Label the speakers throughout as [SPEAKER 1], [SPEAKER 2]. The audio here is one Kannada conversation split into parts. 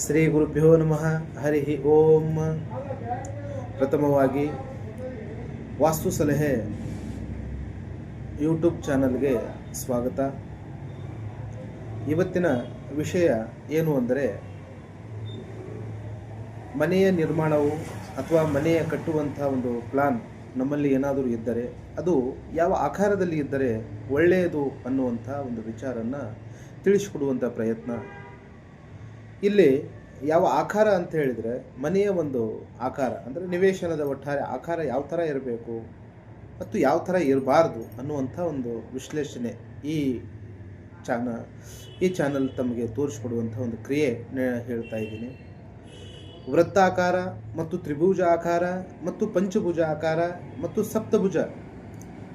[SPEAKER 1] ಶ್ರೀ ಗುರುಭ್ಯೋ ನಮಃ. ಹರಿ ಓಂ. ಪ್ರಥಮವಾಗಿ ವಾಸ್ತು ಸಲಹೆ ಯೂಟ್ಯೂಬ್ ಚಾನಲ್ಗೆ ಸ್ವಾಗತ. ಇವತ್ತಿನ ವಿಷಯ ಏನು ಅಂದರೆ, ಮನೆಯ ನಿರ್ಮಾಣವು ಅಥವಾ ಮನೆಯ ಕಟ್ಟುವಂಥ ಒಂದು ಪ್ಲಾನ್ ನಮ್ಮಲ್ಲಿ ಏನಾದರೂ ಇದ್ದರೆ ಅದು ಯಾವ ಆಕಾರದಲ್ಲಿ ಇದ್ದರೆ ಒಳ್ಳೆಯದು ಅನ್ನುವಂಥ ಒಂದು ವಿಚಾರನ ತಿಳಿಸಿಕೊಡುವಂಥ ಪ್ರಯತ್ನ. ಇಲ್ಲಿ ಯಾವ ಆಕಾರ ಅಂತ ಹೇಳಿದರೆ, ಮನೆಯ ಒಂದು ಆಕಾರ ಅಂದರೆ ನಿವೇಶನದ ಒಟ್ಟಾರೆ ಆಕಾರ ಯಾವ ಥರ ಇರಬೇಕು ಮತ್ತು ಯಾವ ಥರ ಇರಬಾರ್ದು ಅನ್ನುವಂಥ ಒಂದು ವಿಶ್ಲೇಷಣೆ ಈ ಚಾನಲ್ ತಮಗೆ ತೋರಿಸ್ಕೊಡುವಂಥ ಒಂದು ಕ್ರಿಯೆ ಹೇಳ್ತಾ ಇದ್ದೀನಿ. ವೃತ್ತಾಕಾರ ಮತ್ತು ತ್ರಿಭುಜ ಆಕಾರ ಮತ್ತು ಪಂಚಭುಜ ಆಕಾರ ಮತ್ತು ಸಪ್ತಭುಜ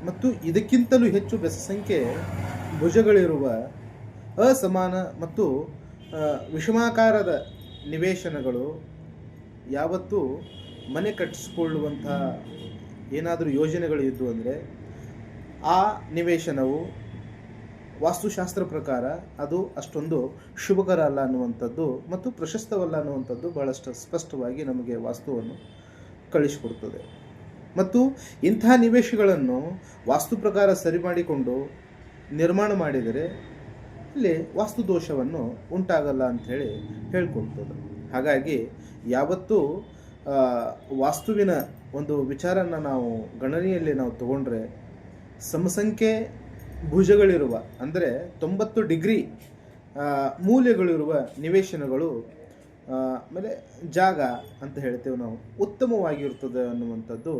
[SPEAKER 1] ಮತ್ತು ಇದಕ್ಕಿಂತಲೂ ಹೆಚ್ಚು ಬೆಸ ಸಂಖ್ಯೆ ಭುಜಗಳಿರುವ ಅಸಮಾನ ಮತ್ತು ವಿಷಮಾಕಾರದ ನಿವೇಶನಗಳು ಯಾವತ್ತೂ ಮನೆ ಕಟ್ಟಿಸಿಕೊಳ್ಳುವಂಥ ಏನಾದರೂ ಯೋಜನೆಗಳು ಇದ್ದು ಅಂದರೆ ಆ ನಿವೇಶನವು ವಾಸ್ತುಶಾಸ್ತ್ರ ಪ್ರಕಾರ ಅದು ಅಷ್ಟೊಂದು ಶುಭಕರ ಅಲ್ಲ ಅನ್ನುವಂಥದ್ದು ಮತ್ತು ಪ್ರಶಸ್ತವಲ್ಲ ಅನ್ನುವಂಥದ್ದು ಬಹಳಷ್ಟು ಸ್ಪಷ್ಟವಾಗಿ ನಮಗೆ ವಾಸ್ತುವನ್ನು ಕಳಿಸಿಕೊಡ್ತದೆ. ಮತ್ತು ಇಂಥ ನಿವೇಶಗಳನ್ನು ವಾಸ್ತು ಪ್ರಕಾರ ಸರಿ ಮಾಡಿಕೊಂಡು ನಿರ್ಮಾಣ ಮಾಡಿದರೆ ಇಲ್ಲಿ ವಾಸ್ತು ದೋಷವನ್ನು ಉಂಟಾಗಲ್ಲ ಅಂಥೇಳಿ ಹೇಳ್ಕೊಳ್ತದೆ. ಹಾಗಾಗಿ ಯಾವತ್ತೂ ವಾಸ್ತುವಿನ ಒಂದು ವಿಚಾರನ ನಾವು ಗಣನೆಯಲ್ಲಿ ನಾವು ತಗೊಂಡ್ರೆ ಸಮಸಂಖ್ಯೆ ಭುಜಗಳಿರುವ ಅಂದರೆ 90 ಡಿಗ್ರಿ ಮೂಲೆಗಳಿರುವ ನಿವೇಶನಗಳು ಆಮೇಲೆ ಜಾಗ ಅಂತ ಹೇಳ್ತೇವೆ ನಾವು ಉತ್ತಮವಾಗಿರ್ತದೆ ಅನ್ನುವಂಥದ್ದು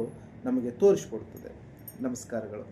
[SPEAKER 1] ನಮಗೆ ತೋರಿಸ್ಕೊಡ್ತದೆ. ನಮಸ್ಕಾರಗಳು.